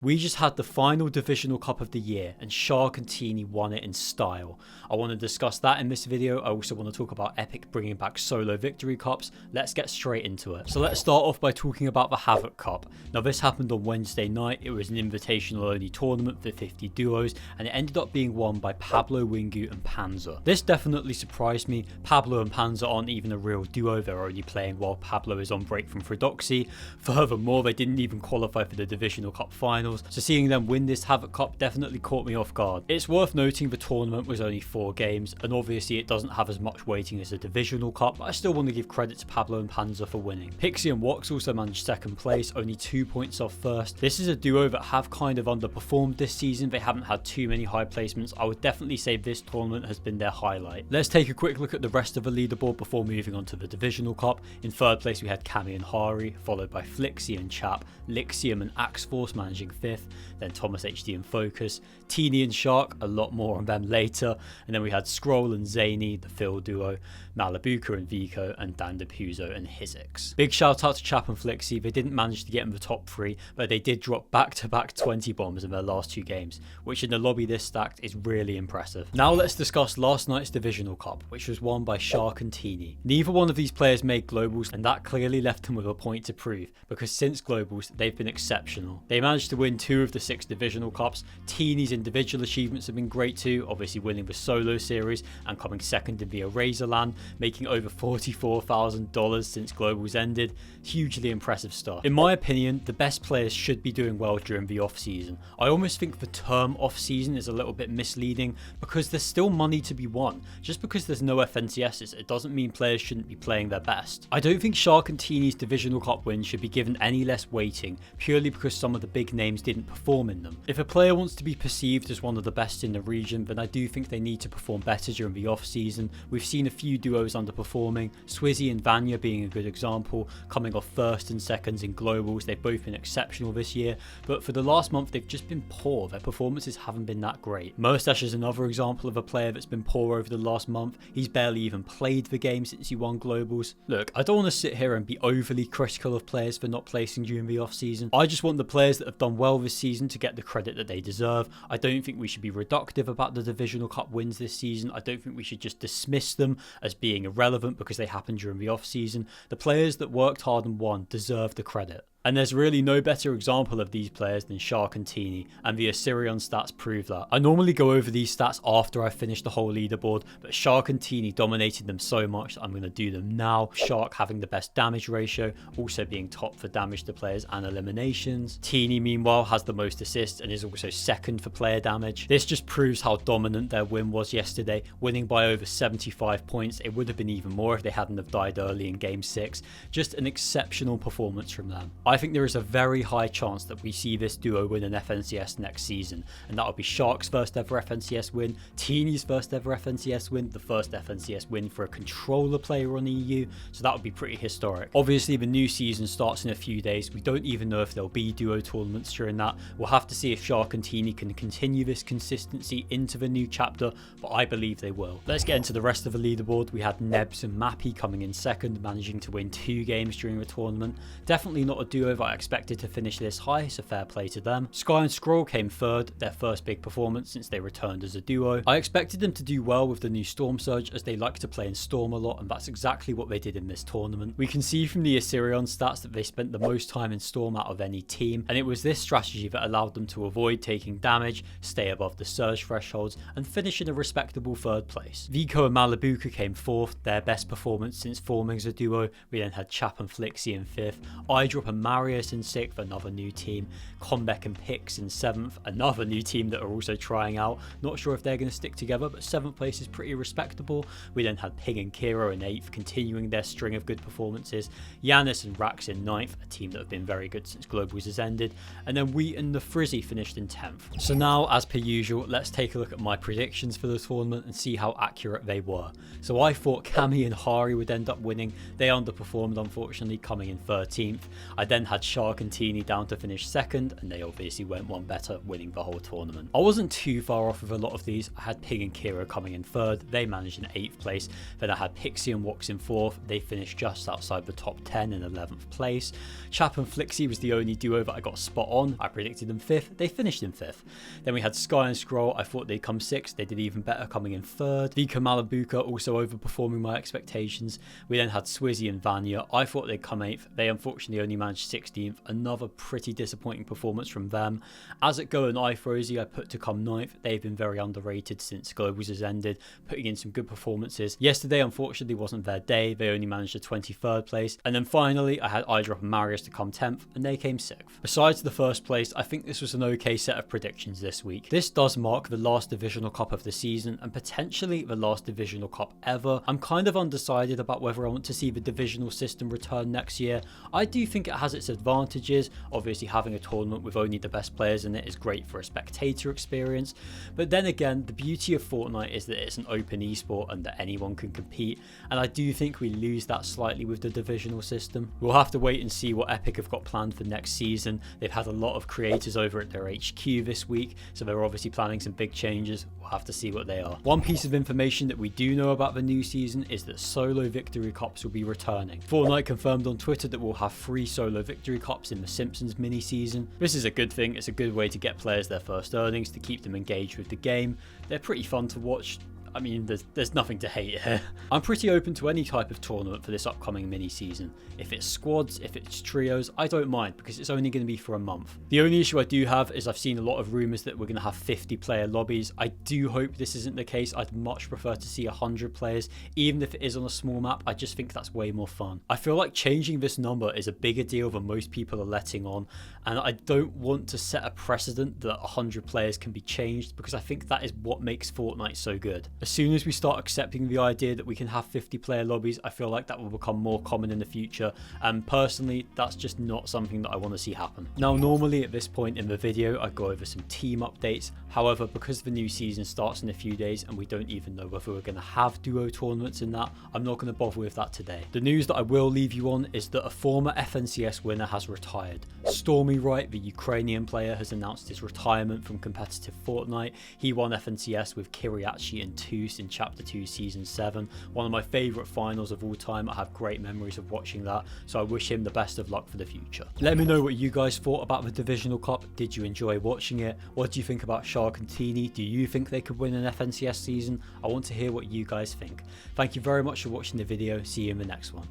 We just had the final Divisional Cup of the year and Shxrk and T3eny won it in style. I want to discuss that in this video. I also want to talk about Epic bringing back solo victory cups. Let's get straight into it. So let's start off by talking about the Havoc Cup. Now this happened on Wednesday night. It was an invitational only tournament for 50 duos and it ended up being won by Pablo, Wingu and Panzer. This definitely surprised me. Pablo and Panzer aren't even a real duo. They're only playing while Pablo is on break from Fredoxy. Furthermore, they didn't even qualify for the Divisional Cup finals. So seeing them win this Havoc Cup definitely caught me off guard. It's worth noting the tournament was only 4 games and obviously it doesn't have as much weighting as a Divisional Cup, but I still want to give credit to Pablo and Panzer for winning. Pixie and Wox also managed second place, only 2 points off first. This is a duo that have kind of underperformed this season. They haven't had too many high placements. I would definitely say this tournament has been their highlight. Let's take a quick look at the rest of the leaderboard before moving on to the Divisional Cup. In third place we had Cami and Hari, followed by Flixie and Chap, Lixium and Axe Force managing 5th, then Thomas HD and Focus, T3eny and Shxrk, a lot more on them later, and then we had Scroll and Zany, the Phil duo, Malabuka and Vico, and Dan Depuzo and Hizix. Big shout out to Chap and Flixie. They didn't manage to get in the top 3, but they did drop back-to-back 20 bombs in their last 2 games, which in the lobby this stacked is really impressive. Now let's discuss last night's Divisional Cup, which was won by Shxrk and T3eny. Neither one of these players made globals, and that clearly left them with a point to prove, because since globals, they've been exceptional. They managed to win 2 of the 6 Divisional Cups. T3eny's individual achievements have been great too, obviously winning the solo series and coming second in the Eraserland, making over $44,000 since globals ended. Hugely impressive stuff. In my opinion, the best players should be doing well during the off season. I almost think the term off season is a little bit misleading because there's still money to be won. Just because there's no FNCSs, it doesn't mean players shouldn't be playing their best. I don't think Shxrk and T3eny's Divisional Cup win should be given any less weighting purely because some of the big names didn't perform in them. If a player wants to be perceived as one of the best in the region, then I do think they need to perform better during the off season. We've seen a few duos underperforming, Swizzy and Vanya being a good example, coming off first and seconds in globals. They've both been exceptional this year, but for the last month they've just been poor. Their performances haven't been that great. Merstash is another example of a player that's been poor over the last month. He's barely even played the game since he won globals. Look, I don't want to sit here and be overly critical of players for not placing during the off season. I just want the players that have done well this season to get the credit that they deserve. I don't think we should be reductive about the Divisional Cup wins this season. I don't think we should just dismiss them as being irrelevant because they happened during the off season. The players that worked hard and won deserve the credit. And there's really no better example of these players than Shxrk and T3eny, and the Assyrian stats prove that. I normally go over these stats after I've finished the whole leaderboard, but Shxrk and T3eny dominated them so much that I'm going to do them now. Shxrk having the best damage ratio, also being top for damage to players and eliminations. T3eny meanwhile has the most assists and is also second for player damage. This just proves how dominant their win was yesterday, winning by over 75 points. It would have been even more if they hadn't have died early in game 6. Just an exceptional performance from them. I think there is a very high chance that we see this duo win an FNCS next season, and that will be Shxrk's first ever FNCS win, T3eny's first ever FNCS win, the first FNCS win for a controller player on EU, so that would be pretty historic. Obviously the new season starts in a few days. We don't even know if there'll be duo tournaments during that. We'll have to see if Shxrk and T3eny can continue this consistency into the new chapter, but I believe they will. Let's get into the rest of the leaderboard. We had Nebs and Mappy coming in second, managing to win 2 games during the tournament. Definitely not a duo that I expected to finish this high, so fair play to them. Sky and Scroll came third, their first big performance since they returned as a duo. I expected them to do well with the new Storm Surge as they like to play in Storm a lot, and that's exactly what they did in this tournament. We can see from the Assyrian stats that they spent the most time in Storm out of any team, and it was this strategy that allowed them to avoid taking damage, stay above the Surge thresholds, and finish in a respectable 3rd place. Vico and Malabuka came 4th, their best performance since forming as a duo. We then had Chap and Flixie in 5th, iDrop and Marius in 6th, another new team, Combeck and Pix in 7th, another new team that are also trying out. Not sure if they're going to stick together, but 7th place is pretty respectable. We then had Ping and Kiro in 8th, continuing their string of good performances, Yanis and Rax in 9th, a team that have been very good since globals has ended, and then we and the Frizzy finished in 10th. So now, as per usual, let's take a look at my predictions for the tournament and see how accurate they were. So I thought Cami and Hari would end up winning. They underperformed, unfortunately, coming in 13th. I then then had Shxrk and T3eny down to finish second, and they obviously went one better, winning the whole tournament. I wasn't too far off with a lot of these. I had Pig and Kira coming in third, they managed in 8th place. Then I had Pixie and Wox in 4th, they finished just outside the top 10 in 11th place. Chap and Flixie was the only duo that I got spot on. I predicted them 5th, they finished in 5th. Then we had Sky and Scroll, I thought they'd come 6th, they did even better coming in 3rd. Vika Malabuka also overperforming my expectations. We then had Swizzy and Vanya, I thought they'd come 8th, they unfortunately only managed 16th, another pretty disappointing performance from them. As it go and iFrozy I put to come 9th, they've been very underrated since Globals has ended, putting in some good performances. Yesterday unfortunately wasn't their day, they only managed a 23rd place. And then finally I had iDrop and Marius to come 10th, and they came 6th. Besides the first place, I think this was an okay set of predictions this week. This does mark the last Divisional Cup of the season, and potentially the last Divisional Cup ever. I'm kind of undecided about whether I want to see the divisional system return next year. I do think it has its advantages. Obviously having a tournament with only the best players in it is great for a spectator experience, but then again the beauty of Fortnite is that it's an open esport and that anyone can compete, and I do think we lose that slightly with the divisional system. We'll have to wait and see what Epic have got planned for next season. They've had a lot of creators over at their HQ this week, so they're obviously planning some big changes. We'll have to see what they are. One piece of information that we do know about the new season is that solo victory cups will be returning. Fortnite confirmed on Twitter that we'll have 3 solo victory cups in the Simpsons mini season. This is a good thing, it's a good way to get players their first earnings, to keep them engaged with the game. They're pretty fun to watch. I mean, there's nothing to hate here. I'm pretty open to any type of tournament for this upcoming mini season. If it's squads, if it's trios, I don't mind because it's only going to be for a month. The only issue I do have is I've seen a lot of rumours that we're going to have 50 player lobbies. I do hope this isn't the case. I'd much prefer to see 100 players, even if it is on a small map. I just think that's way more fun. I feel like changing this number is a bigger deal than most people are letting on, and I don't want to set a precedent that 100 players can be changed, because I think that is what makes Fortnite so good. As soon as we start accepting the idea that we can have 50 player lobbies, I feel like that will become more common in the future, and personally that's just not something that I want to see happen. Now normally at this point in the video I go over some team updates, however because the new season starts in a few days and we don't even know whether we're going to have duo tournaments in that, I'm not going to bother with that today. The news that I will leave you on is that a former FNCS winner has retired. Stormy Wright, the Ukrainian player, has announced his retirement from competitive Fortnite. He won FNCS with Kiriachi and Toos in Chapter 2 Season 7, one of my favourite finals of all time. I have great memories of watching that, so I wish him the best of luck for the future. Let me know what you guys thought about the Divisional Cup. Did you enjoy watching it? What do you think about Shxrk and T3eny? Do you think they could win an FNCS season? I want to hear what you guys think. Thank you very much for watching the video. See you in the next one.